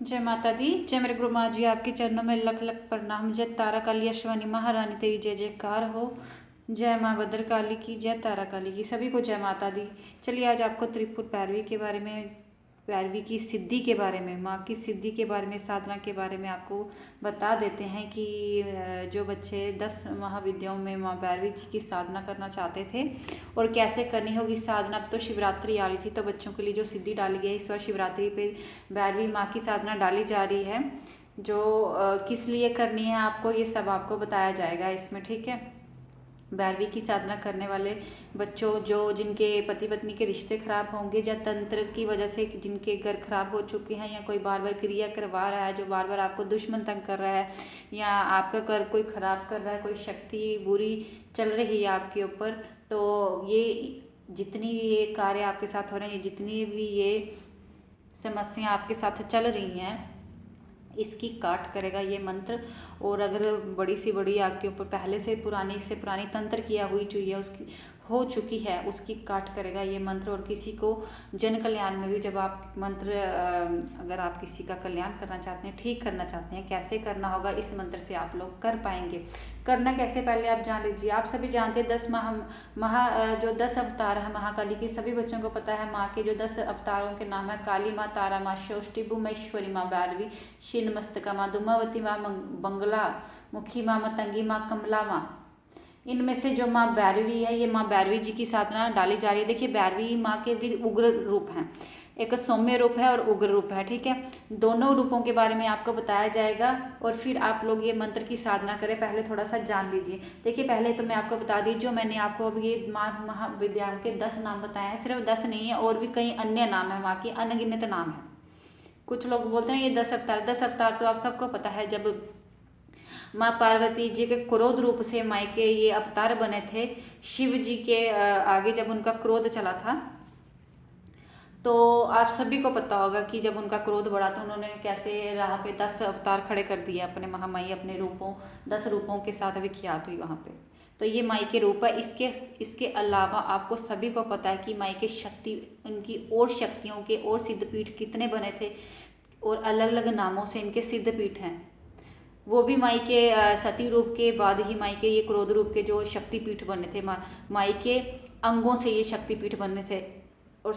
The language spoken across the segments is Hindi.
जय माता दी। जय मेरे गुरु माँ जी, आपके चरणों में लख लख प्रणाम। जय तारा काली अश्वनी महारानी तेरी जय जयकार हो। जय माँ भद्रकाली की, जय तारा काली की, सभी को जय माता दी। चलिए आज आपको त्रिपुर पैरवी के बारे में, पैरवी की सिद्धि के बारे में, माँ की सिद्धि के बारे में, साधना के बारे में आपको बता देते हैं कि जो बच्चे 10 महाविद्याओं में माँ भैरवी जी की साधना करना चाहते थे और कैसे करनी होगी साधना। अब तो शिवरात्रि आ रही थी तो बच्चों के लिए जो सिद्धि डाली गई है, इस बार शिवरात्रि पे भैरवी माँ की साधना डाली जा रही है। जो किस लिए करनी है आपको, ये सब आपको बताया जाएगा इसमें, ठीक है। भैरवी की साधना करने वाले बच्चों, जो जिनके पति पत्नी के रिश्ते खराब होंगे या तंत्र की वजह से जिनके घर खराब हो चुके हैं, या कोई बार बार क्रिया करवा रहा है, जो बार बार आपको दुश्मन तंग कर रहा है, या आपका घर कोई खराब कर रहा है, कोई शक्ति बुरी चल रही है आपके ऊपर, तो ये जितनी भी ये कार्य आपके साथ हो रहे हैं, जितनी भी ये समस्या आपके साथ चल रही हैं, इसकी काट करेगा ये मंत्र। और अगर बड़ी सी बड़ी आपके ऊपर पहले से पुरानी से पुरानी तंत्र किया हुई चाहिए, उसकी हो चुकी है, उसकी काट करेगा ये मंत्र। और किसी को जन कल्याण में भी जब आप मंत्र, अगर आप किसी का कल्याण करना चाहते हैं, ठीक करना चाहते हैं, कैसे करना होगा, इस मंत्र से आप लोग कर पाएंगे। करना कैसे पहले आप जान लीजिए। आप सभी जानते हैं 10 जो 10 अवतार है महाकाली की, सभी बच्चों को पता है। माँ के जो 10 अवतारों के नाम है, काली माँ, तारा माँ, षष्ठी भुवनेश्वरी माँ, भैरवी, छिन्नमस्तिका माँ, दुमावती माँ, बंगला मुखी माँ, मतंगी माँ, कमला माँ। इनमें से जो माँ भैरवी है, ये माँ भैरवी जी की साधना डाली जा रही है। देखिए भैरवी माँ के भी उग्र रूप हैं, एक सौम्य रूप है और उग्र रूप है, ठीक है। दोनों रूपों के बारे में आपको बताया जाएगा और फिर आप लोग ये मंत्र की साधना करें। पहले थोड़ा सा जान लीजिए। देखिए पहले तो मैं आपको बता दी, जो मैंने आपको अब ये माँ महाविद्याओं के 10 नाम बताए हैं, सिर्फ 10 नहीं है, और भी कई अन्य नाम है, माँ के अनगिनत नाम है। कुछ लोग बोलते हैं ये 10 अवतार, 10 अवतार तो आप सबको पता है। जब माँ पार्वती जी के क्रोध रूप से मायके ये अवतार बने थे, शिव जी के आगे जब उनका क्रोध चला था, तो आप सभी को पता होगा कि जब उनका क्रोध बढ़ा तो उन्होंने कैसे राह पे 10 अवतार खड़े कर दिए अपने महामाई, अपने रूपों 10 रूपों के साथ विख्यात हुई वहाँ पे। तो ये माई के रूप है। इसके अलावा आपको सभी को पता है कि माई के शक्ति, इनकी और शक्तियों के और सिद्धपीठ कितने बने थे, और अलग अलग नामों से इनके सिद्धपीठ हैं। वो भी माई के सती रूप के बाद ही माई के ये क्रोध रूप के जो शक्तिपीठ बने थे, माई के अंगों से ये शक्तिपीठ बने थे। और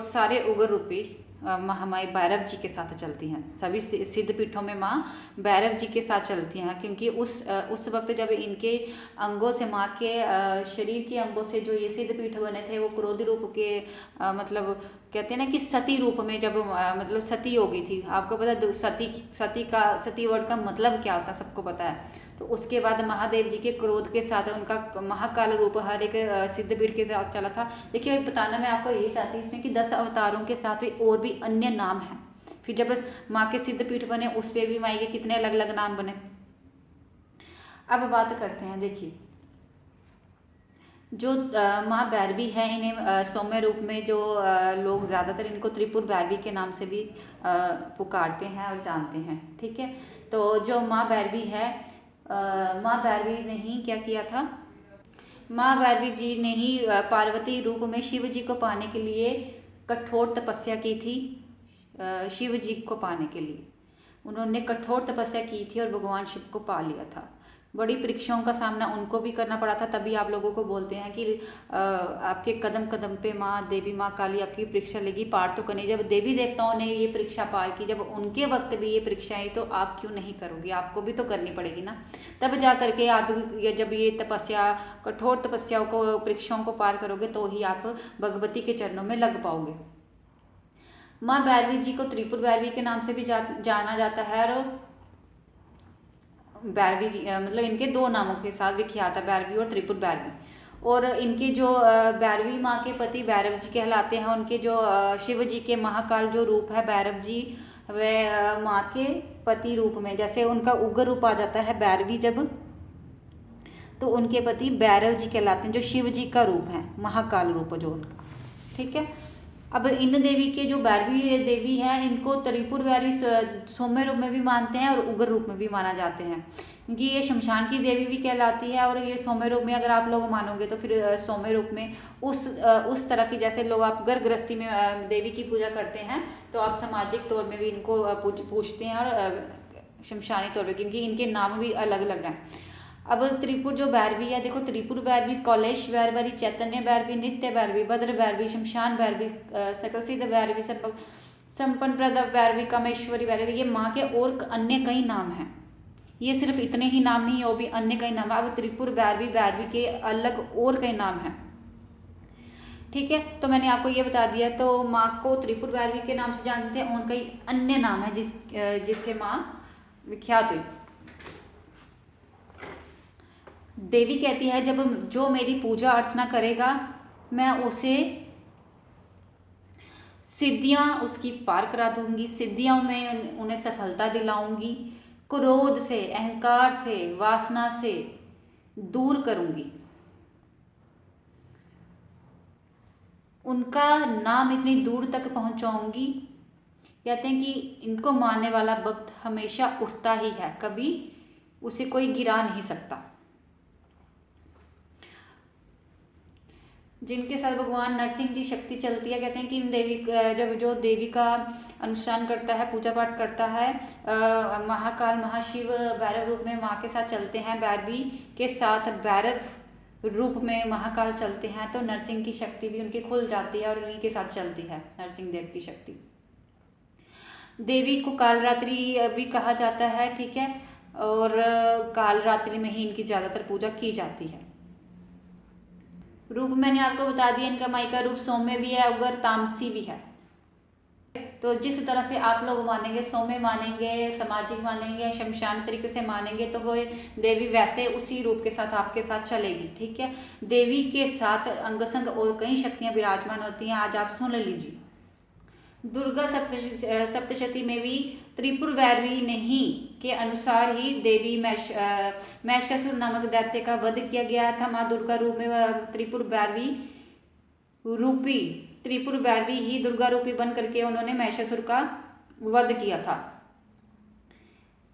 सारे उग्र रूपी महामाई भैरव जी के साथ चलती हैं। सभी सिद्ध पीठों में माँ भैरव जी के साथ चलती हैं, क्योंकि उस वक्त जब इनके अंगों से, माँ के शरीर के अंगों से जो ये सिद्ध पीठ बने थे, वो क्रोध रूप के मतलब कहते हैं ना कि सती रूप में, जब मतलब सती हो गई थी। आपको पता है सती वर्ड का मतलब क्या होता है, सबको पता है। तो उसके बाद महादेव जी के क्रोध के साथ उनका महाकाल रूप हर एक सिद्धपीठ के साथ चला था। देखिए बताना मैं आपको यही चाहती हूँ इसमें कि 10 अवतारों के साथ भी और भी अन्य नाम हैं। फिर जब माँ के सिद्धपीठ बने, उस पर भी माई के कितने अलग अलग नाम बने। अब बात करते हैं। देखिए जो माँ भैरवी है, इन्हें सौम्य रूप में जो लोग ज़्यादातर इनको त्रिपुर भैरवी के नाम से भी पुकारते हैं और जानते हैं, ठीक है। तो जो माँ भैरवी है, माँ भैरवी ने ही क्या किया था, माँ भैरवी जी ने ही पार्वती रूप में शिव जी को पाने के लिए कठोर तपस्या की थी। शिव जी को पाने के लिए उन्होंने कठोर तपस्या की थी और भगवान शिव को पा लिया था। बड़ी परीक्षाओं का सामना उनको भी करना पड़ा था। तभी आप लोगों को बोलते हैं कि आपके कदम कदम पे माँ देवी, माँ काली आपकी परीक्षा लेगी, पार तो करनी। जब देवी देवताओं ने ये परीक्षा पार की, जब उनके वक्त भी ये परीक्षा आई, तो आप क्यों नहीं करोगे, आपको भी तो करनी पड़ेगी ना। तब जा करके आप जब ये तपस्या, कठोर तपस्याओं को, परीक्षाओं को पार करोगे, तो ही आप भगवती के चरणों में लग पाओगे। माँ भैरवी जी को त्रिपुर भैरवी के नाम से भी जाना जाता है। और भैरवी जी मतलब इनके 2 नामों के साथ विख्यात है, भैरवी और त्रिपुर भैरवी। और इनके जो भैरवी माँ के पति भैरव जी कहलाते हैं। उनके जो शिव जी के महाकाल जो रूप है भैरव जी, वे माँ के पति रूप में, जैसे उनका उग्र रूप आ जाता है भैरवी जब, तो उनके पति भैरव जी कहलाते हैं, जो शिव जी का रूप है, महाकाल रूप जो उनका, ठीक है। अब इन देवी के जो भैरवी देवी हैं, इनको त्रिपुर भैरवी सौम्य रूप में भी मानते हैं और उग्र रूप में भी माना जाते हैं, क्योंकि ये शमशान की देवी भी कहलाती है। और ये सौम्य रूप में अगर आप लोग मानोगे तो फिर सौम्य रूप में उस तरह की, जैसे लोग आप घर गृहस्थी में देवी की पूजा करते हैं, तो आप सामाजिक तौर में भी इनको पूजते हैं, और शमशानी तौर पर, क्योंकि इनके नाम भी अलग अलग हैं। अब त्रिपुर जो भैरवी है, देखो त्रिपुर भैरवी, कौलेश भैरवी, चैतन्य भैरवी, नित्य भैरवी, भद्र भैरवी, शमशान भैरवी, सकलसिद्ध भैरवी, संपन्न प्रद भैरवी, कामेश्वरी भैरवी, ये माँ के और अन्य कई नाम हैं। ये सिर्फ इतने ही नाम नहीं है, वो भी अन्य कई नाम है। अब त्रिपुर भैरवी के अलग और कई नाम हैं। ठीक है, तो मैंने आपको ये बता दिया। तो माँ को त्रिपुर भैरवी के नाम से जानते हैं, और कई अन्य नाम है जिससे माँ विख्यात हुई। देवी कहती है, जब जो मेरी पूजा अर्चना करेगा मैं उसे सिद्धियां उसकी पार करा दूंगी, सिद्धियां में उन्हें सफलता दिलाऊंगी, क्रोध से, अहंकार से, वासना से दूर करूंगी, उनका नाम इतनी दूर तक पहुंचाऊंगी। कहते हैं कि इनको मानने वाला भक्त हमेशा उठता ही है, कभी उसे कोई गिरा नहीं सकता। जिनके साथ भगवान नरसिंह जी शक्ति चलती है, कहते हैं कि इन देवी, जब जो देवी का अनुष्ठान करता है, पूजा पाठ करता है, महाकाल महाशिव भैरव रूप में माँ के साथ चलते हैं, भैरवी के साथ भैरव रूप में महाकाल चलते हैं, तो नरसिंह की शक्ति भी उनकी खुल जाती है और उन्हीं के साथ चलती है नरसिंह देव की शक्ति। देवी को कालरात्रि भी कहा जाता है, ठीक है, और कालरात्रि में ही इनकी ज़्यादातर पूजा की जाती है। रूप मैंने आपको बता दिया, इनका माई का रूप सौम्य भी है, उग्र तामसी भी है। तो जिस तरह से आप लोग मानेंगे, सौम्य मानेंगे, सामाजिक मानेंगे, शमशान तरीके से मानेंगे, तो वो देवी वैसे उसी रूप के साथ आपके साथ चलेगी। ठीक है, देवी के साथ अंगसंग और कई शक्तियां विराजमान होती हैं, आज आप सुन लीजिए। दुर्गा सप्तशती में भी त्रिपुर भैरवी नहीं के अनुसार ही देवी महिषासुर नामक दैत्य का वध किया गया था। माँ दुर्गा रूप में त्रिपुर भैरवी ही दुर्गा रूपी बन करके उन्होंने महिषासुर का वध किया था।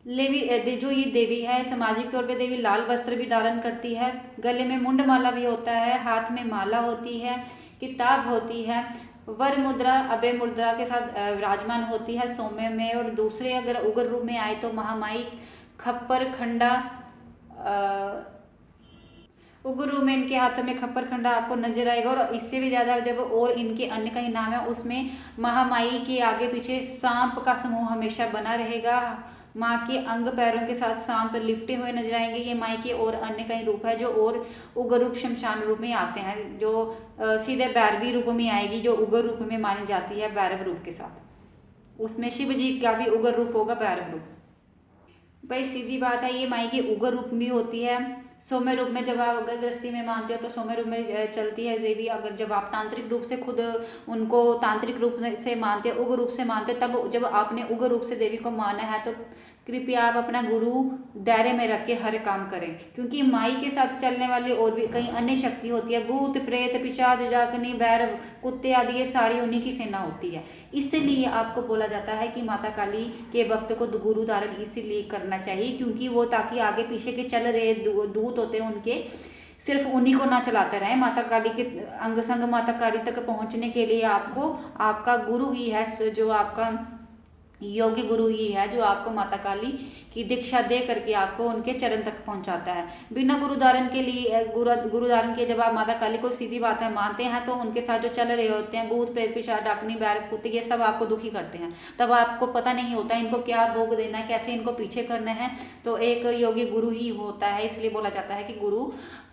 जो ये देवी है, सामाजिक तौर पे देवी लाल वस्त्र भी धारण करती है, गले में मुंड माला भी होता है, हाथ में माला होती है, किताब होती है, वर मुद्रा, अभय मुद्रा के साथ विराजमान होती है सौम्य में। और दूसरे अगर उग्र रूप में आए तो महामाई, खप्पर खंडा, उग्र रूप में इनके हाथों में खप्पर खंडा आपको नजर आएगा। और इससे भी ज्यादा जब और इनके अन्य कई नाम है, उसमें महामाई के आगे पीछे सांप का समूह हमेशा बना रहेगा। माँ के अंग पैरों के साथ सांप लिपटे हुए नजर आएंगे। ये माई के और अन्य कई रूप है जो और उग्र रूप शमशान रूप में आते हैं, जो सीधे भैरवी रूप में आएगी, जो उग्र रूप में मानी जाती है भैरव रूप के साथ। उसमें शिव जी का भी उग्र रूप होगा, भैरव रूप। भाई सीधी बात है, ये माई की उग्र रूप भी होती है। सौम्य रूप में जब आप अगर गृहस्थी में मानते हो तो सौम्य रूप में चलती है देवी। अगर जब आप तांत्रिक रूप से खुद उनको तांत्रिक रूप से मानते हो, उग्र रूप से मानते हो, तब जब आपने उग्र रूप से देवी को माना है तो कृपया आप अपना गुरु दायरे में रख के हर काम करें, क्योंकि माई के साथ चलने वाली और भी कई अन्य शक्ति होती है। भूत प्रेत पिशाच डाकनी भैरव कुत्ते आदि ये सारी उन्हीं की सेना होती है। इसलिए आपको बोला जाता है कि माता काली के भक्त को गुरु धारण इसीलिए करना चाहिए, क्योंकि वो ताकि आगे पीछे के चल रहे दूत होते हैं उनके सिर्फ उन्हीं को ना चलाते रहे। माता काली के अंग संग माता काली तक पहुंचने के लिए आपको आपका गुरु ही है, जो आपका योग्य गुरु ही है, जो आपको माता काली की दीक्षा दे करके आपको उनके चरण तक पहुंचाता है। बिना गुरु धारण के लिए गुरु धारण के जब आप माता काली को सीधी बात है मानते हैं, तो उनके साथ जो चल रहे होते हैं भूत प्रेत पिशाच डाकनी भैरव कुत्ते, ये सब आपको दुखी करते हैं। तब आपको पता नहीं होता इनको क्या भोग देना है, कैसे इनको पीछे करना है। तो एक योग्य गुरु ही होता है, इसलिए बोला जाता है कि गुरु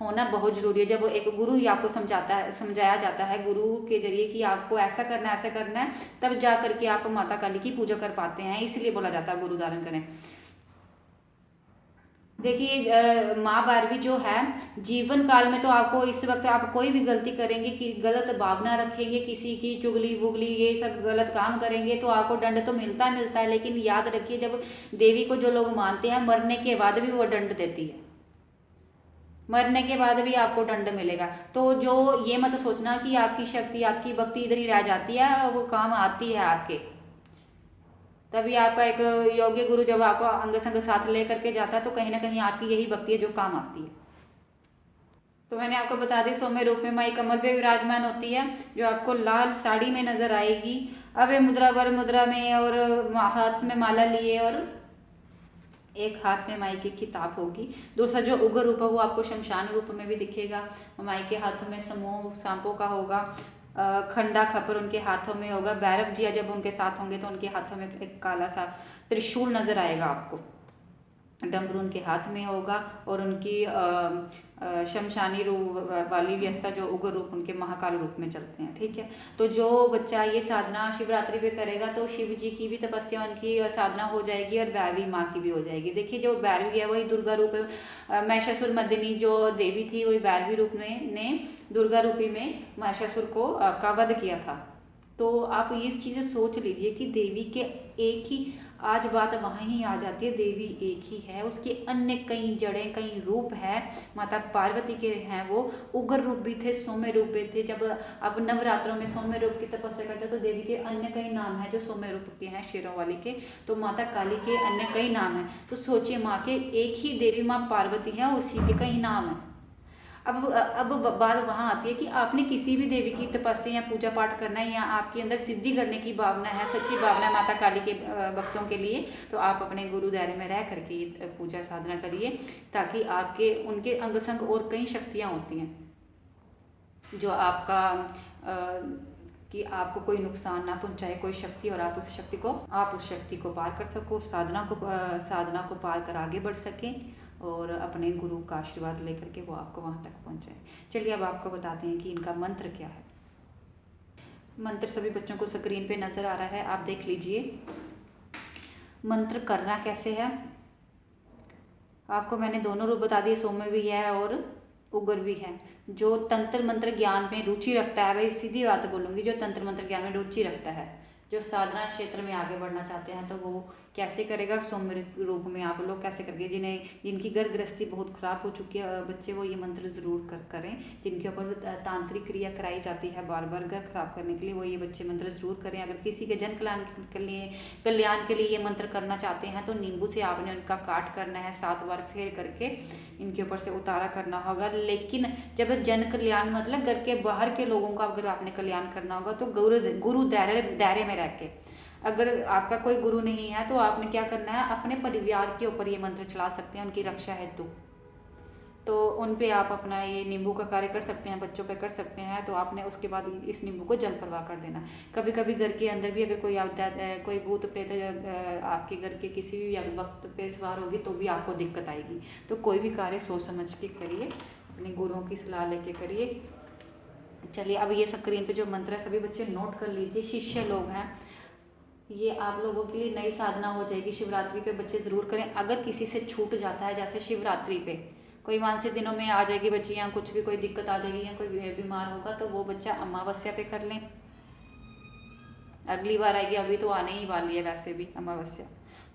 होना बहुत जरूरी है। जब एक गुरु ही आपको समझाया जाता है गुरु के जरिए कि आपको ऐसा करना है, ऐसा करना है, तब जा करके आप माता काली की पूजा कर पाते हैं। इसलिए बोला जाता है गुरु धारण करें। देखिए माँ भैरवी जो है, जीवन काल में तो आपको इस वक्त आप कोई भी गलती करेंगे कि गलत भावना रखेंगे, किसी की चुगली बुगली ये सब गलत काम करेंगे तो आपको दंड तो मिलता है, लेकिन याद रखिए जब देवी को जो लोग मानते हैं मरने के बाद भी वो दंड देती है। मरने के बाद भी आपको दंड मिलेगा। तो जो ये मत सोचना कि आपकी शक्ति, आपकी भक्ति इधर ही रह जाती है, वो काम आती है आपके। तभी आपका एक योग्य गुरु जब आपको अंग संग साथ ले करके जाता है तो कहीं ना कहीं आपकी यही भक्ति है जो काम आती है। तो मैंने आपको बता दी सौम्य रूप में माई कमल पे विराजमान होती है, जो आपको लाल साड़ी में नजर आएगी, अभय मुद्रा वर मुद्रा में, और हाथ में माला लिए, और एक हाथ में माई की किताब होगी। दूसरा जो उग्र रूप है वो आपको शमशान रूप में भी दिखेगा। माई के हाथों में समूह सांपों का होगा, खंडा खपर उनके हाथों में होगा। भैरव जिया जब उनके साथ होंगे तो उनके हाथों में एक काला सा त्रिशूल नजर आएगा आपको। डमरू उनके हाथ में होगा, और उनकी शमशानी रूप वाली व्यवस्था जो उग्र रूप उनके महाकाल रूप में चलते हैं। ठीक है, तो जो बच्चा ये साधना शिवरात्रि पे करेगा तो शिव जी की भी तपस्या, उनकी साधना हो जाएगी, और भैरवी माँ की भी हो जाएगी। देखिए जो भैरवी है वही दुर्गा रूप है। महिषासुर मर्दिनी जो देवी थी वही भैरवी रूप में ने दुर्गा रूपी में महिषासुर को का वध किया था। तो आप ये चीज़ें सोच लीजिए कि देवी के एक ही, आज बात वहाँ ही आ जाती है, देवी एक ही है, उसके अन्य कई जड़ें कई रूप है। माता पार्वती के हैं वो उग्र रूप भी थे, सौम्य रूप भी थे। जब अब नवरात्रों में सौम्य रूप की तपस्या करते तो देवी के अन्य कई नाम हैं जो सौम्य रूप के हैं, शेरों वाली के। तो माता काली के अन्य कई नाम हैं। तो सोचिए माँ के एक ही देवी माँ पार्वती है, उसी के कई नाम हैं। अब बात वहाँ आती है कि आपने किसी भी देवी की तपस्या या पूजा पाठ करना है, या आपके अंदर सिद्धि करने की भावना है, सच्ची भावना है माता काली के भक्तों के लिए, तो आप अपने गुरु दायरे में रह करके ये पूजा साधना करिए, ताकि आपके उनके अंग संग और कई शक्तियाँ होती हैं जो आपका कि आपको कोई नुकसान ना पहुंचाए कोई शक्ति, और आप उस शक्ति को पार कर सको, उस साधना को पार कर आगे बढ़ सकें, और अपने गुरु का आशीर्वाद लेकर के वो आपको वहाँ तक पहुँचाए। चलिए अब आपको बताते हैं कि इनका मंत्र क्या है। मंत्र सभी बच्चों को स्क्रीन पे नज़र आ रहा है, आप देख लीजिए। मंत्र करना कैसे है आपको मैंने दोनों रूप बता दिए, सौम्य भी है और उग्र भी है। जो तंत्र मंत्र ज्ञान में रुचि रखता है, भाई सीधी बात बोलूँगी, जो तंत्र मंत्र ज्ञान में रुचि रखता है, जो साधना क्षेत्र में आगे बढ़ना चाहते हैं, तो वो कैसे करेगा, सौम्य रूप में आप लोग कैसे करेंगे। जिनकी घर गृहस्थी बहुत खराब हो चुकी है बच्चे, वो ये मंत्र जरूर करें। जिनके ऊपर तांत्रिक क्रिया कराई जाती है बार बार घर खराब करने के लिए, वो ये बच्चे मंत्र जरूर करें। अगर किसी के जन कल्याण के लिए ये मंत्र करना चाहते हैं तो नींबू से आपने उनका काट करना है, 7 बार फेर करके इनके ऊपर से उतारा करना होगा। लेकिन जब जन कल्याण मतलब घर के बाहर के लोगों का अगर आपने कल्याण करना होगा तो गुरु दायरे में रह के, अगर आपका कोई गुरु नहीं है तो आपने क्या करना है, अपने परिवार के ऊपर ये मंत्र चला सकते हैं उनकी रक्षा हेतु। तो उन पे आप अपना ये नींबू का कार्य कर सकते हैं, बच्चों पे कर सकते हैं। तो आपने उसके बाद इस नींबू को जल प्रवाह कर देना। कभी कभी घर के अंदर भी अगर कोई भूत प्रेत आपके घर के किसी भी वक्त पे सवार होगी तो भी आपको दिक्कत आएगी। तो कोई भी कार्य सोच समझ के करिए, अपने गुरुओं की सलाह लेके करिए। चलिए अब ये स्क्रीन पे जो मंत्र है सभी बच्चे नोट कर लीजिए। शिष्य लोग हैं, ये आप लोगों के लिए नई साधना हो जाएगी। शिवरात्रि पे बच्चे ज़रूर करें। अगर किसी से छूट जाता है, जैसे शिवरात्रि पे कोई मानसिक दिनों में आ जाएगी बच्ची, या कुछ भी कोई दिक्कत आ जाएगी, या कोई बीमार होगा, तो वो बच्चा अमावस्या पे कर लें। अगली बार आएगी, अभी तो आने ही वाली है वैसे भी अमावस्या,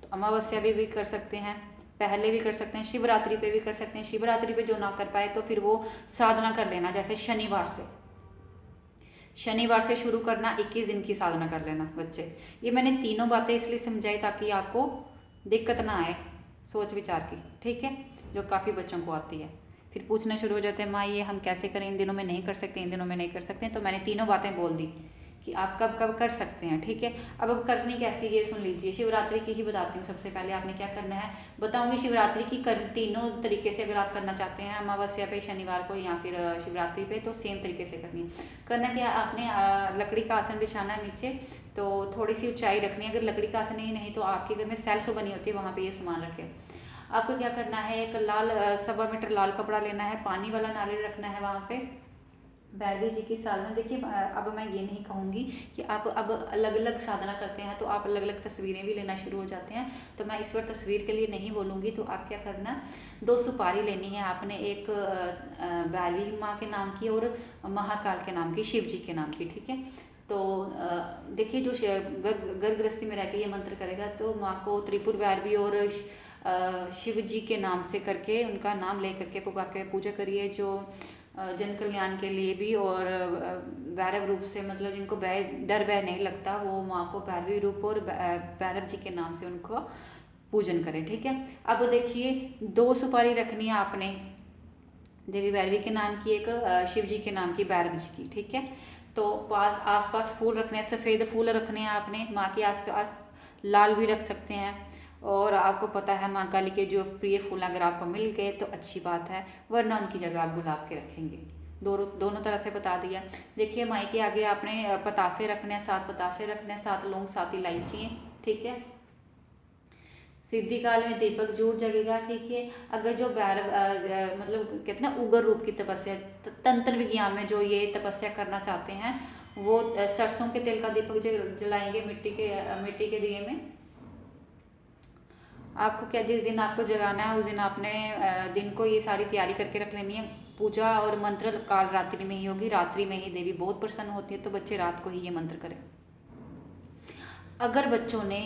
तो अमावस्या भी कर सकते हैं, पहले भी कर सकते हैं, शिवरात्रि पे भी कर सकते हैं। शिवरात्रि पे जो ना कर पाए तो फिर वो साधना कर लेना, जैसे शनिवार से शुरू करना, 21 दिन की साधना कर लेना बच्चे। ये मैंने तीनों बातें इसलिए समझाई ताकि आपको दिक्कत ना आए सोच विचार की, ठीक है, जो काफ़ी बच्चों को आती है। फिर पूछना शुरू हो जाते हैं, माँ ये हम कैसे करें, इन दिनों में नहीं कर सकते, इन दिनों में नहीं कर सकते। तो मैंने तीनों बातें बोल दी कि आप कब कब कर सकते हैं, ठीक है। अब करनी कैसी ये सुन लीजिए। शिवरात्रि की ही बताती हूँ। सबसे पहले आपने क्या करना है बताऊंगी। शिवरात्रि की तीनों तरीके से अगर आप करना चाहते हैं, अमावस्या पे, शनिवार को, या फिर शिवरात्रि पे, तो सेम तरीके से करनी है। करना क्या, आपने लकड़ी का आसन बिछाना नीचे, तो थोड़ी सी ऊंचाई रखनी है। अगर लकड़ी का आसन नहीं तो आपके घर में सेल्फ बनी होती है, वहाँ पे ये सामान रखें। आपको क्या करना है, एक लाल 1.25 मीटर लाल कपड़ा लेना है, पानी वाला नारियल रखना है वहाँ पे। भैरवी जी की साधना देखिए, अब मैं ये नहीं कहूँगी कि आप अब अलग अलग साधना करते हैं तो आप अलग अलग तस्वीरें भी लेना शुरू हो जाते हैं, तो मैं इस बार तस्वीर के लिए नहीं बोलूँगी। तो आप क्या करना, 2 सुपारी लेनी है आपने, एक भैरवी माँ के नाम की और महाकाल के नाम की, शिव जी के नाम की, ठीक है। तो देखिए जो घर गृहस्थी में रह के ये मंत्र करेगा तो माँ को त्रिपुर भैरवी और शिव जी के नाम से करके, उनका नाम ले करके पुकार के पूजा करिए, जो जन कल्याण के लिए भी और भैरव रूप से, मतलब जिनको डर भय नहीं लगता, वो माँ को भैरवी रूप और भैरव जी के नाम से उनको पूजन करें। ठीक है। अब देखिए 2 सुपारी रखनी है आपने, देवी भैरवी के नाम की, एक शिव जी के नाम की भैरव जी की। ठीक है। तो आस पास फूल रखने हैं, सफ़ेद फूल रखने हैं आपने, माँ के आस पास लाल भी रख सकते हैं। और आपको पता है माँ काली के जो प्रिय फूल अगर आपको मिल गए तो अच्छी बात है, वरना उनकी जगह आप गुलाब के रखेंगे। दोनों तरह से बता दिया। देखिए माई के आगे आपने पतासे रखने हैं, 7 पतासे रखने हैं, 7 लौंग, 7 इलायची। ठीक है। सिद्धि काल में दीपक जरूर जगेगा। ठीक है। अगर जो भैरव मतलब कहते हैं ना उग्र रूप की तपस्या, तंत्र विज्ञान में जो ये तपस्या करना चाहते हैं, वो सरसों के तेल का दीपक जलाएंगे मिट्टी के दिए में। आपको क्या, जिस दिन आपको जगाना है उस दिन आपने दिन को ये सारी तैयारी करके रख लेनी है। पूजा और मंत्र काल रात्रि में ही होगी, रात्रि में ही देवी बहुत प्रसन्न होती है, तो बच्चे रात को ही ये मंत्र करें। अगर बच्चों ने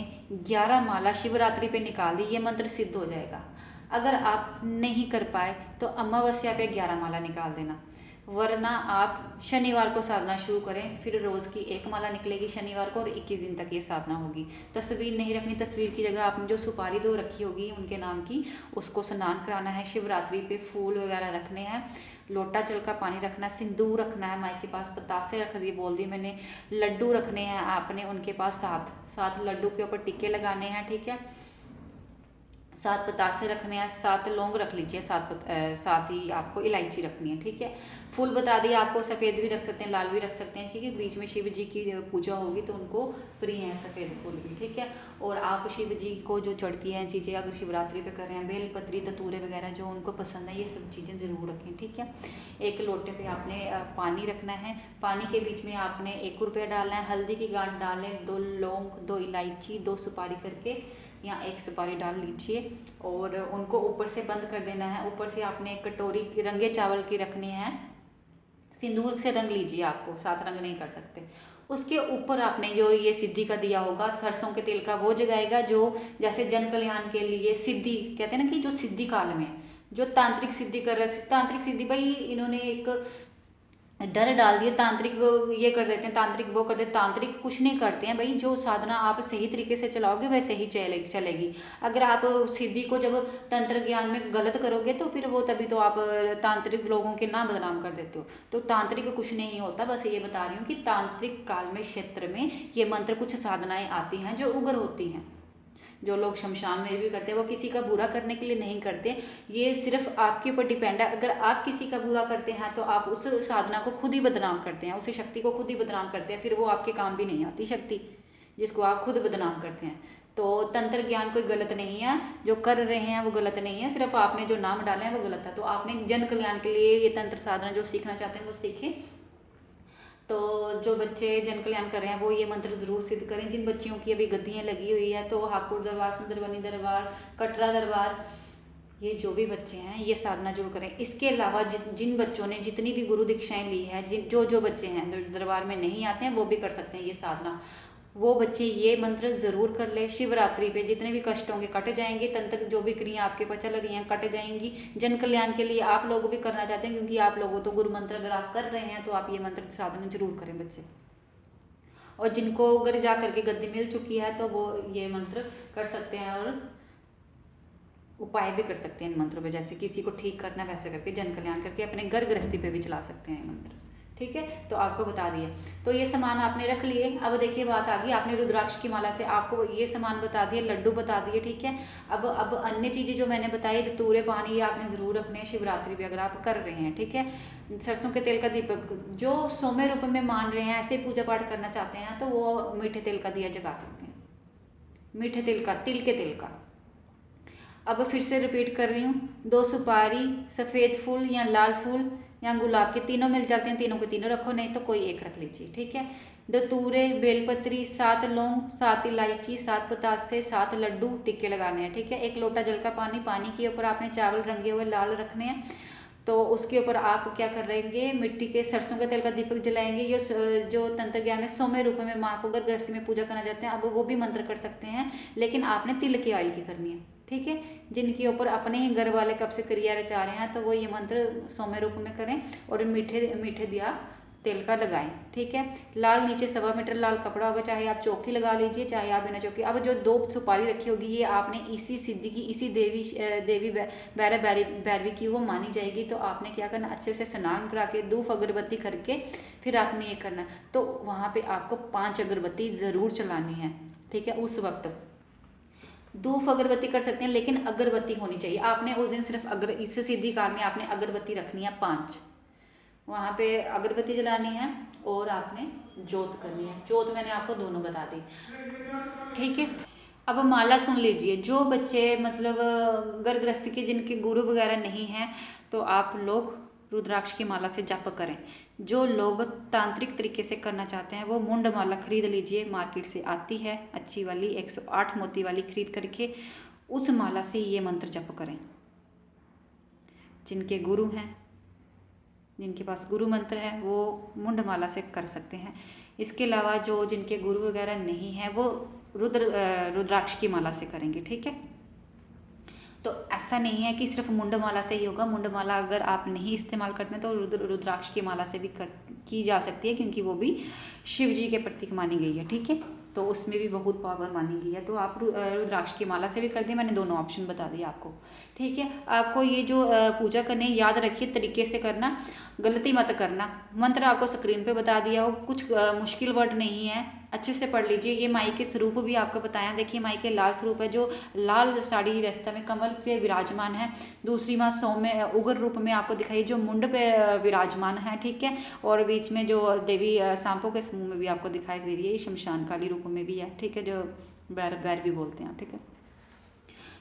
11 माला शिवरात्रि पे निकाल दी, ये मंत्र सिद्ध हो जाएगा। अगर आप नहीं कर पाए तो अमावस्या पे 11 माला निकाल देना, वरना आप शनिवार को साधना शुरू करें, फिर रोज़ की 1 माला निकलेगी शनिवार को और 21 दिन तक ये साधना होगी। तस्वीर नहीं रखनी, तस्वीर की जगह आपने जो सुपारी 2 रखी होगी उनके नाम की, उसको स्नान कराना है। शिवरात्रि पे फूल वगैरह रखने हैं, लोटा जल का पानी रखना है, सिंदूर रखना है, माई के पास पतासे रख दिए, बोल दिए मैंने। लड्डू रखने हैं आपने उनके पास, 7 लड्डू के ऊपर टिक्के लगाने हैं। ठीक है। 7 पतासे रखने हैं, 7 लौंग रख लीजिए, 7 ही आपको इलायची रखनी है। ठीक है। फूल बता दिए आपको, सफ़ेद भी रख सकते हैं, लाल भी रख सकते हैं। ठीक है। बीच में शिव जी की पूजा होगी तो उनको प्रिय है सफ़ेद फूल भी। ठीक है। और आप शिव जी को जो चढ़ती हैं चीज़ें, अगर शिवरात्रि पे कर रहे हैं, बेलपत्री धतूरे वगैरह जो उनको पसंद है, ये सब चीज़ें ज़रूर रखें। ठीक है। एक लोटे पे आपने पानी रखना है, पानी के बीच में आपने 1 रुपया डालना है, हल्दी की गांठ डालें, 2 लौंग, 2 इलायची, 2 सुपारी करके, या 1 सुपारी डाल लीजिए और उनको ऊपर से बंद कर देना है। ऊपर से आपने एक कटोरी रंगे चावल की रखनी है, सिंदूर से रंग लीजिए, आपको 7 रंग नहीं कर सकते। उसके ऊपर आपने जो ये सिद्धि का दिया होगा सरसों के तेल का, वो जगाएगा, जो जैसे जन कल्याण के लिए सिद्धि कहते हैं ना, कि जो सिद्धि काल में जो तांत्रिक सिद्धि कर रहे, तांत्रिक सिद्धि भाई इन्होंने एक डर डाल दिए, तांत्रिक ये कर देते हैं, तांत्रिक वो कर देते, तांत्रिक कुछ नहीं करते हैं भाई। जो साधना आप सही तरीके से चलाओगे वैसे ही चलेगी। अगर आप सिद्धि को जब तंत्र ज्ञान में गलत करोगे तो फिर वो तभी तो आप तांत्रिक लोगों के नाम बदनाम कर देते हो। तो तांत्रिक कुछ नहीं होता, बस ये बता रही हूँ कि तांत्रिक काल में क्षेत्र में ये मंत्र कुछ साधनाएं आती हैं जो उग्र होती हैं। जो लोग शमशान में भी करते हैं वो किसी का बुरा करने के लिए नहीं करते, ये सिर्फ आपके ऊपर डिपेंड है। अगर आप किसी का बुरा करते हैं तो आप उस साधना को खुद ही बदनाम करते हैं, उस शक्ति को खुद ही बदनाम करते हैं, फिर वो आपके काम भी नहीं आती शक्ति, जिसको आप खुद बदनाम करते हैं। तो तंत्र ज्ञान कोई गलत नहीं है, जो कर रहे हैं वो गलत नहीं है, सिर्फ आपने जो नाम डाले हैं वो गलत है। तो आपने जन कल्याण के लिए ये तंत्र साधना जो सीखना चाहते हैं वो सीखें। तो जो बच्चे जन कल्याण कर रहे हैं वो ये मंत्र जरूर सिद्ध करें। जिन बच्चियों की अभी गद्दियाँ लगी हुई है, तो हापुड़ दरबार, सुंदरबनी दरबार, कटरा दरबार, ये जो भी बच्चे हैं ये साधना जरूर करें। इसके अलावा जिन बच्चों ने जितनी भी गुरु दीक्षाएं ली है, जो बच्चे हैं जो दरबार में नहीं आते हैं वो भी कर सकते हैं ये साधना। वो बच्चे ये मंत्र जरूर कर ले। शिवरात्रि पे जितने भी कष्ट होंगे कट जाएंगे, तंत्र जो भी क्रिया आपके पास चल रही हैं कट जाएंगी। जन कल्याण के लिए आप लोग भी करना चाहते हैं, क्योंकि आप लोगों तो गुरु मंत्र अगर आप कर रहे हैं तो आप ये मंत्र साधना जरूर करें बच्चे। और जिनको अगर जा करके गद्दी मिल चुकी है तो वो ये मंत्र कर सकते हैं और उपाय भी कर सकते हैं इन मंत्रों पे, जैसे किसी को ठीक करना वैसे करके जन कल्याण करके अपने घर गृहस्थी पे भी चला सकते हैं ये मंत्र। ठीक है। तो आपको बता दिए, तो ये सामान आपने रख लिए। अब देखिए बात आ गई, आपने रुद्राक्ष की माला से आपको ये सामान बता दिए, लड्डू बता दिए। ठीक है। अब अन्य चीज़ें जो मैंने बताई, धतूरे पानी, ये आपने ज़रूर रखने हैं शिवरात्रि भी अगर आप कर रहे हैं। ठीक है। सरसों के तेल का दीपक, जो सौम्य रूप में मान रहे हैं, ऐसे पूजा पाठ करना चाहते हैं, तो वो मीठे तेल का दिया जगा सकते हैं, मीठे तेल का, तिल के तेल का। अब फिर से रिपीट कर रही हूँ, 2 सुपारी, सफ़ेद फूल या लाल फूल या गुलाब के, तीनों मिल जाते हैं, तीनों के तीनों रखो, नहीं तो कोई एक रख लीजिए। ठीक है। धतूरे, बेलपत्री, 7 लौंग, 7 इलायची, 7 पतासे, 7 लड्डू, टिक्के लगाने हैं। ठीक है। 1 लोटा जल का पानी, पानी के ऊपर आपने चावल रंगे हुए लाल रखने हैं। तो उसके ऊपर आप क्या करेंगे, मिट्टी के सरसों के तेल का दीपक जलाएंगे। ये जो तंत्र ज्ञान में सौम्य रूप में माँ को अगर गृहस्थी में पूजा करना चाहते हैं, अब वो भी मंत्र कर सकते हैं, लेकिन आपने तिल के ऑयल की करनी है। ठीक है। जिनके ऊपर अपने ही घर वाले कब से क्रिया रचा रहे हैं तो वो ये मंत्र सौम्य रूप में करें और मीठे मीठे दिया तेल का लगाएं, ठीक है। लाल नीचे 1.25 मीटर लाल कपड़ा होगा, चाहे आप चौकी लगा लीजिए चाहे आप बिना चौकी। अब जो 2 सुपारी रखी होगी ये आपने इसी सिद्धि की, इसी देवी भैरवी की वो मानी जाएगी। तो आपने क्या करना, अच्छे से स्नान करा के धूप अगरबत्ती करके फिर आपने ये करना। तो वहाँ पे आपको 5 अगरबत्ती ज़रूर चलानी है, ठीक है। उस वक्त धूप अगरबत्ती कर सकते हैं लेकिन अगरबत्ती होनी चाहिए। आपने उस दिन सिर्फ इस सिद्धि कार में आपने अगरबत्ती रखनी है 5, वहाँ पे अगरबत्ती जलानी है और आपने जोत करनी है। जोत मैंने आपको दोनों बता दी, ठीक है। अब माला सुन लीजिए। जो बच्चे मतलब घर गृहस्थी के जिनके गुरु वगैरह नहीं हैं तो आप लोग रुद्राक्ष की माला से जप करें। जो लोग तांत्रिक तरीके से करना चाहते हैं वो मुंड माला खरीद लीजिए, मार्केट से आती है अच्छी वाली 108 मोती वाली खरीद करके उस माला से ये मंत्र जप करें। जिनके गुरु हैं, जिनके पास गुरु मंत्र है वो मुंड माला से कर सकते हैं। इसके अलावा जो जिनके गुरु वगैरह नहीं है वो रुद्राक्ष की माला से करेंगे, ठीक है। तो ऐसा नहीं है कि सिर्फ मुंड माला से ही होगा। मुंड माला अगर आप नहीं इस्तेमाल करते हैं तो रुद्राक्ष की माला से भी की जा सकती है, क्योंकि वो भी शिव जी के प्रतीक मानी गई है, ठीक है। तो उसमें भी बहुत पावर मानी गई है। तो आप रुद्राक्ष की माला से भी कर दें, मैंने दोनों ऑप्शन बता दिए आपको, ठीक है। आपको ये जो पूजा करने याद रखिए तरीके से करना, गलती मत करना। मंत्र आपको स्क्रीन पे बता दिया हो, कुछ मुश्किल वर्ड नहीं है, अच्छे से पढ़ लीजिए। ये माई के स्वरूप भी आपको बताया, देखिए माई के लाल स्वरूप है, जो लाल साड़ी व्यवस्था में कमल पे विराजमान है। दूसरी माँ सौम्य उग्र रूप में आपको दिखाई, जो मुंड पे विराजमान है, ठीक है। और बीच में जो देवी सांपों के समूह में भी आपको दिखाई दे रही है, ये शमशान काली रूप में भी है, ठीक है, जो भैरवी बोलते हैं, ठीक है।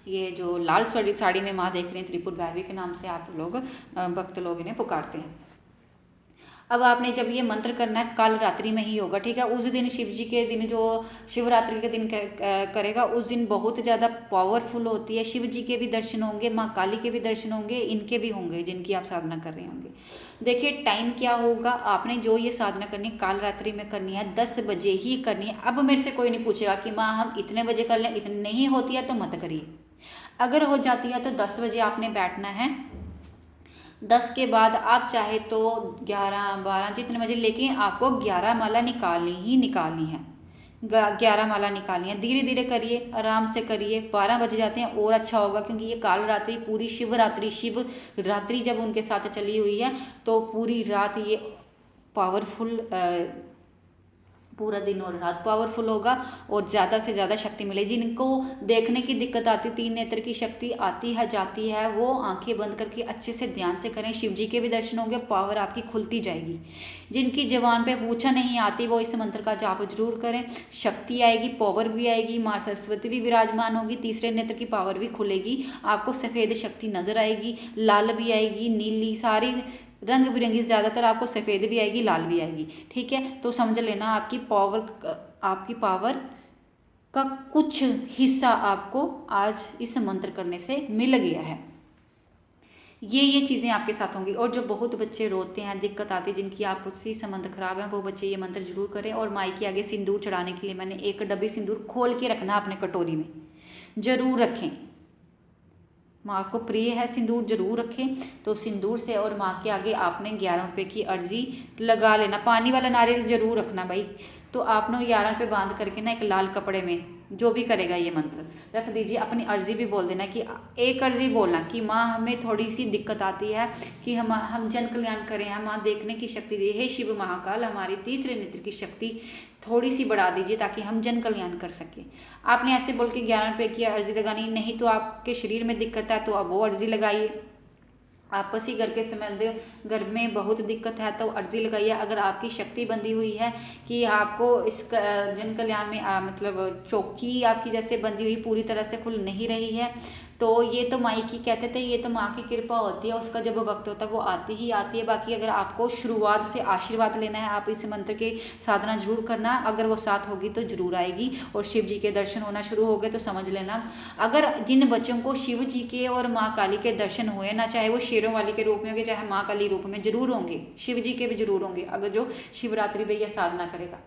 ये जो लाल साड़ी में माँ देख रहे हैं, त्रिपुर भैरवी के नाम से आप लोग भक्त लोग इन्हें पुकारते हैं। अब आपने जब ये मंत्र करना है कल रात्रि में ही होगा, ठीक है। उस दिन शिव जी के दिन, जो शिवरात्रि के दिन करेगा, उस दिन बहुत ज़्यादा पावरफुल होती है। शिव जी के भी दर्शन होंगे, माँ काली के भी दर्शन होंगे, इनके भी होंगे जिनकी आप साधना कर रहे होंगे। देखिए टाइम क्या होगा, आपने जो ये साधना करनी है काल रात्रि में करनी है, 10 बजे ही करनी है। अब मेरे से कोई नहीं पूछेगा कि माँ हम इतने बजे कर लें, इतने नहीं होती है तो मत करिए। अगर हो जाती है तो 10 बजे आपने बैठना है। 10 के बाद आप चाहे तो 11 12 जितने बजे, लेकिन आपको 11 माला निकालनी ही निकालनी है। 11 माला निकालनी है। धीरे धीरे करिए, आराम से करिए। 12 बजे जाते हैं और अच्छा होगा, क्योंकि ये काल रात्रि पूरी शिव रात्रि जब उनके साथ चली हुई है तो पूरी रात ये पावरफुल, पूरा दिन और रात पावरफुल होगा और ज़्यादा से ज़्यादा शक्ति मिलेगी। जिनको देखने की दिक्कत आती, 3 नेत्र की शक्ति आती है जाती है, वो आंखें बंद करके अच्छे से ध्यान से करें। शिव जी के भी दर्शन होंगे, पावर आपकी खुलती जाएगी। जिनकी जबान पे पूछा नहीं आती वो इस मंत्र का जाप जरूर करें, शक्ति आएगी, पावर भी आएगी, माँ सरस्वती भी विराजमान होगी, तीसरे नेत्र की पावर भी खुलेगी, आपको सफ़ेद शक्ति नजर आएगी, लाल भी आएगी, नीली, सारी रंग बिरंगी, ज़्यादातर आपको सफ़ेद भी आएगी, लाल भी आएगी, ठीक है। तो समझ लेना आपकी पावर का कुछ हिस्सा आपको आज इस मंत्र करने से मिल गया है। ये चीज़ें आपके साथ होंगी। और जो बहुत बच्चे रोते हैं, दिक्कत आती है, जिनकी आपसी संबंध खराब है, वो बच्चे ये मंत्र जरूर करें। और माई के आगे सिंदूर चढ़ाने के लिए मैंने एक डब्बी सिंदूर खोल के रखना अपने कटोरी में, जरूर रखें। माँ को प्रिय है सिंदूर, जरूर रखें। तो सिंदूर से और माँ के आगे आपने 11 रुपये की अर्जी लगा लेना। पानी वाला नारियल जरूर रखना भाई। तो आपने 11 रुपये बांध करके ना एक लाल कपड़े में, जो भी करेगा ये मंत्र रख दीजिए। अपनी अर्जी भी बोल देना कि एक अर्जी बोलना कि माँ हमें थोड़ी सी दिक्कत आती है कि हम जन कल्याण करें, हम माँ देखने की शक्ति दे, हे शिव महाकाल हमारी तीसरे नेत्र की शक्ति थोड़ी सी बढ़ा दीजिए ताकि हम जन कल्याण कर सकें। आपने ऐसे बोल के 11 रुपये की अर्जी लगानी। नहीं तो आपके शरीर में दिक्कत है तो आप वो अर्जी लगाइए। आपसी घर के संबंध, घर में बहुत दिक्कत है तो अर्जी लगाइए। अगर आपकी शक्ति बंधी हुई है कि आपको इस जन कल्याण में मतलब चौकी आपकी जैसे बंधी हुई पूरी तरह से खुल नहीं रही है, तो ये तो माई की कहते थे, ये तो माँ की कृपा होती है, उसका जब वक्त होता है वो आती ही आती है। बाकी अगर आपको शुरुआत से आशीर्वाद लेना है, आप इस मंत्र के साधना जरूर करना। अगर वो साथ होगी तो जरूर आएगी और शिव जी के दर्शन होना शुरू हो गए तो समझ लेना। अगर जिन बच्चों को शिव जी के और माँ काली के दर्शन हुए ना, चाहे वो शेरों वाली के रूप में होंगे चाहे माँ काली रूप में, जरूर होंगे, शिव जी के भी जरूर होंगे, अगर जो शिवरात्रि पे यह साधना करेगा।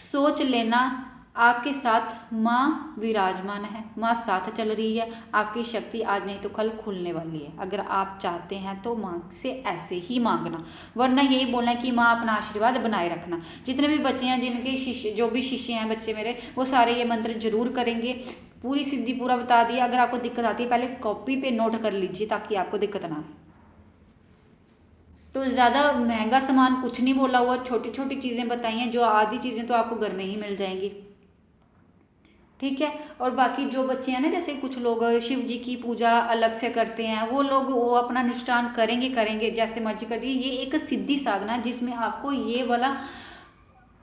सोच लेना आपके साथ माँ विराजमान है, माँ साथ चल रही है। आपकी शक्ति आज नहीं तो कल खुलने वाली है। अगर आप चाहते हैं तो माँ से ऐसे ही मांगना, वरना यही बोलना कि माँ अपना आशीर्वाद बनाए रखना। जितने भी बच्चे हैं, जिनके शिष्य, जो भी शिष्य हैं बच्चे मेरे, वो सारे ये मंत्र जरूर करेंगे। पूरी सिद्धि पूरा बता दिया। अगर आपको दिक्कत आती है, पहले कॉपी पे नोट कर लीजिए ताकि आपको दिक्कत ना आए। तो ज़्यादा महंगा सामान कुछ नहीं बोला हुआ, छोटी छोटी चीज़ें बताई हैं, जो आधी चीज़ें तो आपको घर में ही मिल जाएंगी। ठीक है। और बाकी जो बच्चे हैं ना, जैसे कुछ लोग शिव जी की पूजा अलग से करते हैं, वो लोग वो अपना अनुष्ठान करेंगे करेंगे जैसे मर्जी करिए। ये एक सिद्धि साधना है जिसमें आपको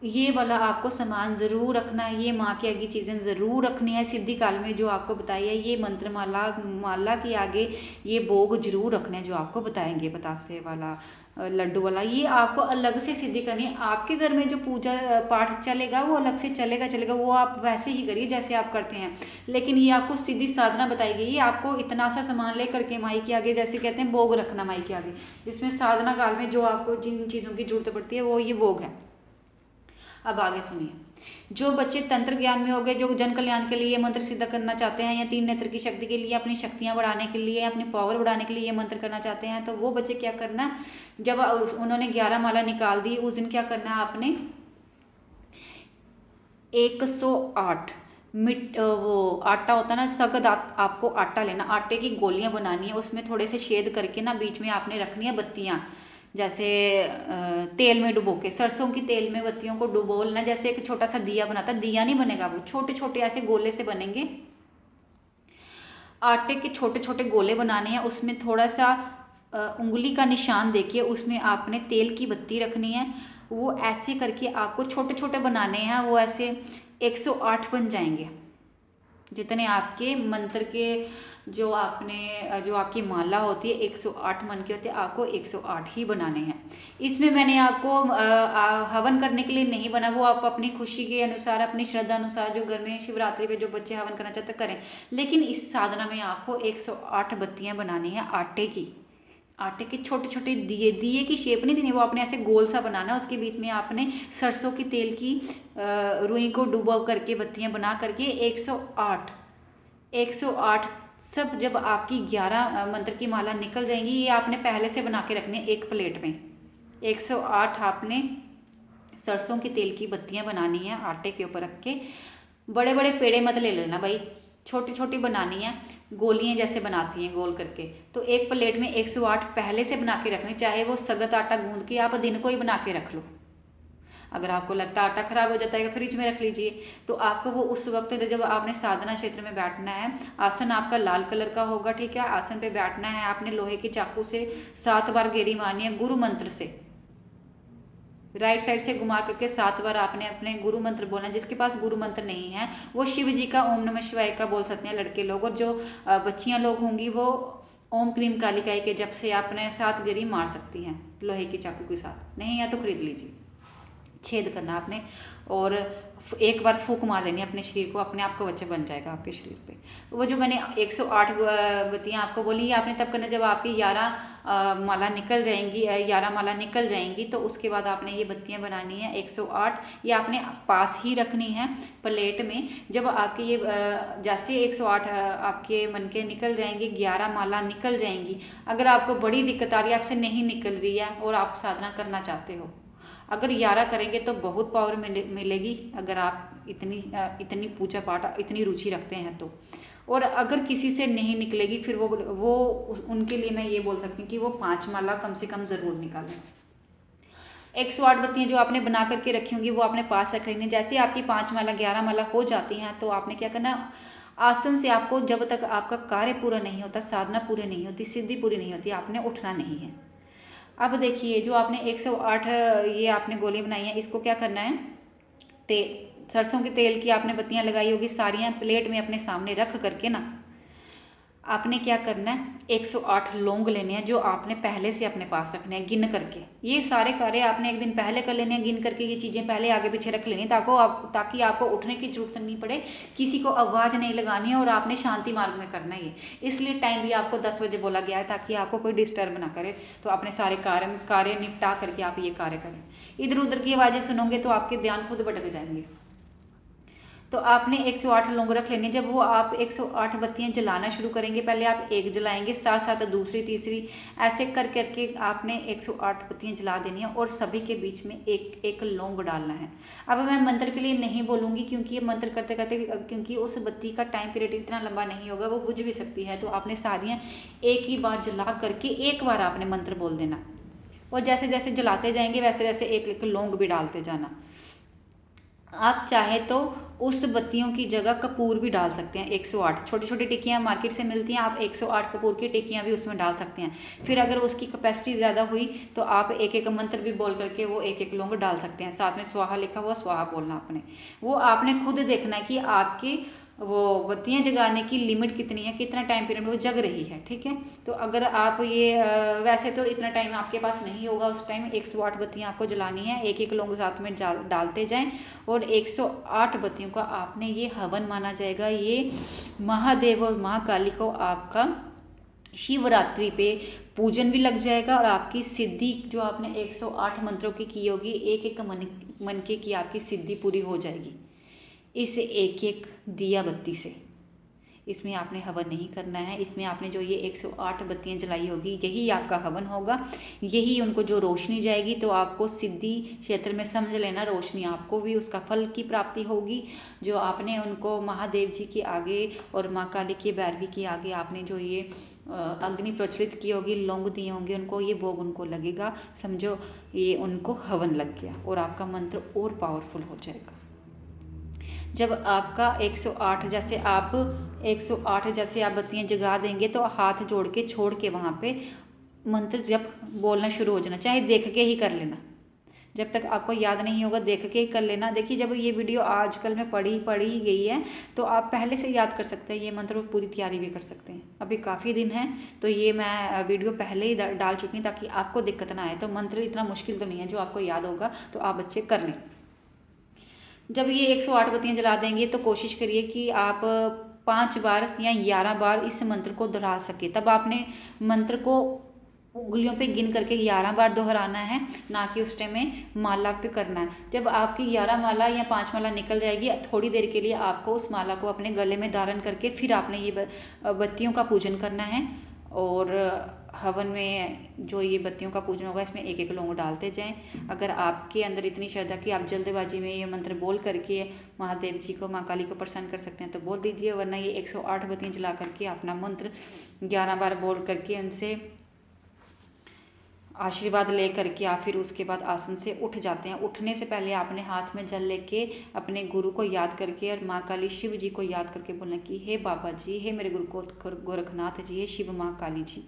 ये वाला आपको सामान ज़रूर रखना है। ये माँ के आगे चीज़ें ज़रूर रखनी है। सिद्धि काल में जो आपको बताई है, ये मंत्र माला के आगे ये भोग जरूर रखने हैं जो आपको बताएंगे। बतासे वाला, लड्डू वाला, ये आपको अलग से सिद्धि करनी है। आपके घर में जो पूजा पाठ चलेगा वो अलग से चलेगा, वो आप वैसे ही करिए जैसे आप करते हैं। लेकिन ये आपको सिद्धि साधना बताई गई है। आपको इतना सा सामान लेकर के माई के आगे, जैसे कहते हैं भोग रखना माई के आगे, जिसमें साधना काल में जो आपको जिन चीज़ों की जरूरत पड़ती है वो ये भोग है। अब आगे सुनिए। जो बच्चे तंत्र ज्ञान में हो गए, जो जन कल्याण के लिए ये मंत्र सिद्ध करना चाहते हैं, या 3 नेत्र की शक्ति के लिए, अपनी शक्तियां बढ़ाने के लिए, अपनी पावर बढ़ाने के लिए ये मंत्र करना चाहते हैं, तो वो बच्चे क्या करना, जब उन्होंने 11 माला निकाल दी, उस दिन क्या करना है आपने, 108 वो आटा होता है ना, सख्त आपको आटा लेना, आटे की गोलियां बनानी है, उसमें थोड़े से छेद करके ना बीच में आपने रखनी है बत्तियां, जैसे तेल में डुबो के, सरसों की तेल में बत्तियों को डुबो लेना, जैसे एक छोटा सा दिया बनाता, दिया नहीं बनेगा, वो छोटे छोटे ऐसे गोले से बनेंगे। आटे के छोटे छोटे गोले बनाने हैं, उसमें थोड़ा सा उंगली का निशान देखिए, उसमें आपने तेल की बत्ती रखनी है। वो ऐसे करके आपको छोटे छोटे बनाने हैं, वो ऐसे 108 बन जाएंगे। जितने आपके मंत्र के जो आपकी माला होती है 108 मन की होती है, आपको 108 ही बनाने हैं। इसमें मैंने आपको हवन करने के लिए नहीं बना, वो आप अपनी खुशी के अनुसार, अपनी श्रद्धा अनुसार, जो घर में शिवरात्रि पे जो बच्चे हवन करना चाहते करें। लेकिन इस साधना में आपको 108 बत्तियां बनानी है आटे के छोटे छोटे दिए की शेप नहीं देनी, वो आपने ऐसे गोल सा बनाना है। उसके बीच में आपने सरसों की तेल की रुई को डुबो करके बत्तियां बना करके 108 सब, जब आपकी 11 मंत्र की माला निकल जाएंगी, ये आपने पहले से बना के रखनी है एक प्लेट में। 108 आपने सरसों की तेल की बत्तियां बनानी है आटे के ऊपर रख के। बड़े बड़े पेड़े मत ले लेना भाई, छोटी छोटी बनानी है, गोलियां जैसे बनाती हैं गोल करके। तो एक प्लेट में 108 पहले से बना के रखनी, चाहे वो सख्त आटा गूंद के आप दिन को ही बना के रख लो। अगर आपको लगता है आटा खराब हो जाता है, फ्रिज में रख लीजिए। तो आपको वो उस वक्त जब आपने साधना क्षेत्र में बैठना है, आसन आपका लाल कलर का होगा, ठीक है। आसन पे बैठना है, आपने लोहे के चाकू से 7 बार गेरी मारनी है गुरु मंत्र से, राइट साइड से घुमा करके 7 बार आपने अपने गुरु मंत्र बोलना। जिसके पास गुरु मंत्र नहीं है वो शिव जी का ओम नमः शिवाय का बोल सकते हैं लड़के लोग, और जो बच्चियां लोग होंगी वो ओम क्रीम कालिकाई के जब से आपने 7 गेरी मार सकती हैं लोहे के चाकू के साथ। नहीं है तो खरीद लीजिए। छेद करना आपने, और एक बार फूंक मार देनी अपने शरीर को, अपने आप को बच्चा बन जाएगा आपके शरीर पे। वो जो मैंने 108 बत्तियां आपको बोली, आपने तब करना जब आपकी 11 माला निकल जाएंगी, 11 माला निकल जाएंगी, तो उसके बाद आपने ये बत्तियां बनानी है 108। ये आपने पास ही रखनी है प्लेट में। जब आपके ये जैसे 108 आपके मन के निकल जाएंगे, 11 माला निकल जाएंगी। अगर आपको बड़ी दिक्कत आ रही है, आपसे नहीं निकल रही है और आप साधना करना चाहते हो, अगर 11 करेंगे तो बहुत पावर मिलेगी, अगर आप इतनी पूजा पाठ इतनी रुचि रखते हैं तो। और अगर किसी से नहीं निकलेगी, फिर वो उनके लिए मैं ये बोल सकती हूँ कि वो 5 माला कम से कम ज़रूर निकालें। 108 बत्तियां जो आपने बना करके रखी होंगी वो आपने पास रख लेनी। जैसे आपकी 5 माला 11 माला हो जाती हैं, तो आपने क्या करना, आसन से आपको जब तक आपका कार्य पूरा नहीं होता, साधना पूरी नहीं होती, सिद्धि पूरी नहीं होती, आपने उठना नहीं है। अब देखिए, जो आपने 108 ये आपने गोली बनाई है, इसको क्या करना है, सरसों के तेल की आपने बत्तियां लगाई होगी, सारियां प्लेट में अपने सामने रख करके ना, आपने क्या करना है, 108 लौंग लेने हैं जो आपने पहले से अपने पास रखने हैं गिन करके। ये सारे कार्य आपने एक दिन पहले कर लेने हैं गिन करके, ये चीज़ें पहले आगे पीछे रख लेनी ताकि आपको उठने की जरूरत नहीं पड़े, किसी को आवाज़ नहीं लगानी है, और आपने शांति मार्ग में करना है ये। इसलिए टाइम भी आपको 10 बजे बोला गया है ताकि आपको कोई डिस्टर्ब ना करे। तो अपने सारे कार्य निपटा करके आप ये कार्य करें। इधर उधर की आवाज़ें सुनोगे तो आपके ध्यान खुद भटक जाएंगे। तो आपने 108 लौंग रख लेनी। जब वो आप 108 बत्तियां जलाना शुरू करेंगे, पहले आप एक जलाएंगे, साथ साथ दूसरी तीसरी, ऐसे कर करके आपने 108 बत्तियां जला देनी है और सभी के बीच में एक एक लौंग डालना है। अब मैं मंत्र के लिए नहीं बोलूँगी क्योंकि ये मंत्र करते करते, क्योंकि उस बत्ती का टाइम पीरियड इतना लंबा नहीं होगा, वो बुझ भी सकती है। तो आपने सारियाँ एक ही बार जला करके एक बार आपने मंत्र बोल देना और जैसे जैसे जलाते जाएंगे वैसे वैसे एक एक लौंग भी डालते जाना। आप चाहे तो उस बत्तियों की जगह कपूर भी डाल सकते हैं। 108 छोटी छोटी टिक्कियाँ मार्केट से मिलती हैं, आप 108 कपूर की टिक्कियाँ भी उसमें डाल सकते हैं। फिर अगर उसकी कैपेसिटी ज़्यादा हुई तो आप एक एक मंत्र भी बोल करके वो एक एक लौंग डाल सकते हैं। साथ में स्वाहा लिखा हुआ, स्वाहा बोलना आपने, वो आपने खुद देखना है कि आपकी वो बत्तियां जगाने की लिमिट कितनी है, कितना टाइम पीरियड में वो जग रही है। ठीक है, तो अगर आप ये वैसे तो इतना टाइम आपके पास नहीं होगा, उस टाइम 108 बत्तियां आपको जलानी है, एक एक लौंग साथ में डालते जाएं और 108 बत्तियों का आपने ये हवन माना जाएगा। ये महादेव और महाकाली को आपका शिवरात्रि पे पूजन भी लग जाएगा और आपकी सिद्धि जो आपने 108 मंत्रों की होगी, एक एक मन की आपकी सिद्धि पूरी हो जाएगी इस एक एक दिया बत्ती से। इसमें आपने हवन नहीं करना है, इसमें आपने जो ये 108 बत्तियां जलाई होगी यही आपका हवन होगा, यही उनको जो रोशनी जाएगी। तो आपको सिद्धि क्षेत्र में समझ लेना, रोशनी आपको भी उसका फल की प्राप्ति होगी। जो आपने उनको महादेव जी के आगे और माँ काली की भैरवी के आगे आपने जो ये अग्नि प्रज्वलित की होगी, लौंग दिए होंगे उनको, ये भोग उनको लगेगा, समझो ये उनको हवन लग गया और आपका मंत्र और पावरफुल हो जाएगा। जब आपका 108 जैसे आप 108 जैसे आप बत्तियां जगा देंगे तो हाथ जोड़ के छोड़ के वहाँ पे मंत्र जब बोलना शुरू हो जाना, चाहे देख के ही कर लेना, जब तक आपको याद नहीं होगा देख के ही कर लेना। देखिए जब ये वीडियो आजकल में पढ़ी ही गई है तो आप पहले से याद कर सकते हैं, ये मंत्र पूरी तैयारी भी कर सकते हैं। अभी काफ़ी दिन है तो ये मैं वीडियो पहले ही डाल चुकी हूँ ताकि आपको दिक्कत ना आए। तो मंत्र इतना मुश्किल तो नहीं है, जो आपको याद होगा तो आप बच्चे कर लें। जब ये 108 बत्तियां जला देंगे तो कोशिश करिए कि आप 5 बार या 11 बार इस मंत्र को दोहरा सके। तब आपने मंत्र को उंगलियों पे गिन करके 11 बार दोहराना है, ना कि उस टाइम में माला पे करना है। जब आपकी 11 माला या 5 माला निकल जाएगी, थोड़ी देर के लिए आपको उस माला को अपने गले में धारण करके फिर आपने ये बत्तियों का पूजन करना है। और हवन में जो ये बत्तियों का पूजन होगा इसमें एक एक लौंग डालते जाएं। अगर आपके अंदर इतनी श्रद्धा कि आप जल्दबाजी में ये मंत्र बोल करके महादेव जी को, माँ काली को प्रसन्न कर सकते हैं तो बोल दीजिए, वरना ये 108 बत्तियां जला करके अपना मंत्र 11 बार बोल करके उनसे आशीर्वाद ले करके आप फिर उसके बाद आसन से उठ जाते हैं। उठने से पहले आपने हाथ में जल लेके अपने गुरु को याद करके और माँ काली शिव जी को याद करके बोलना कि हे बाबा जी, हे मेरे गुरु गोरखनाथ जी, हे शिव माँ काली जी,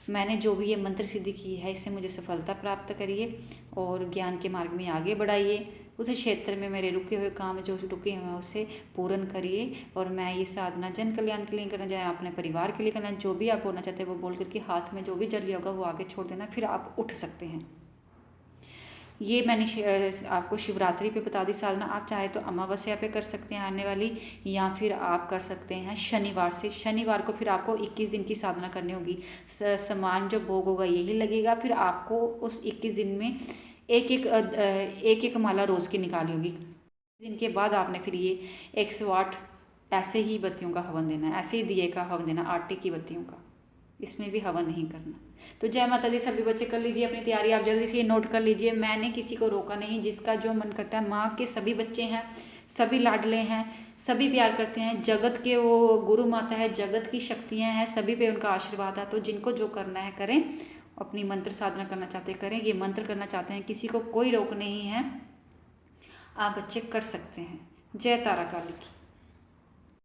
मैंने जो भी ये मंत्र सिद्धि की है इससे मुझे सफलता प्राप्त करिए और ज्ञान के मार्ग में आगे बढ़ाइए। उस क्षेत्र में मेरे रुके हुए काम जो रुके हुए हैं उसे पूर्ण करिए और मैं ये साधना जन कल्याण के लिए करना, चाहे अपने परिवार के लिए करना, जो भी आप बोलना चाहते हैं वो बोल करके हाथ में जो भी जल लिया होगा वो आगे छोड़ देना, फिर आप उठ सकते हैं। ये मैंने आपको शिवरात्रि पे बता दी साधना। आप चाहे तो अमावस्या पे कर सकते हैं आने वाली, या फिर आप कर सकते हैं शनिवार से। शनिवार को फिर आपको 21 दिन की साधना करनी होगी। समान जो भोग होगा यही लगेगा, फिर आपको उस 21 दिन में एक एक माला रोज़ की निकाली होगी। दिन के बाद आपने फिर ये 108 ऐसे ही बत्तियों का हवन देना है, ऐसे ही दिए का हवन देना, आटे की बत्तियों का, इसमें भी हवन नहीं करना। तो जय माता दी, सभी बच्चे कर लीजिए अपनी तैयारी। आप जल्दी से ये नोट कर लीजिए, मैंने किसी को रोका नहीं, जिसका जो मन करता है। माँ के सभी बच्चे हैं, सभी लाडले हैं, सभी प्यार करते हैं, जगत के वो गुरु माता है, जगत की शक्तियाँ हैं, सभी पे उनका आशीर्वाद है। तो जिनको जो करना है करें, अपनी मंत्र साधना करना चाहते हैं करें, ये मंत्र करना चाहते हैं, किसी को कोई रोक नहीं है, आप बच्चे कर सकते हैं। जय तारा काली की।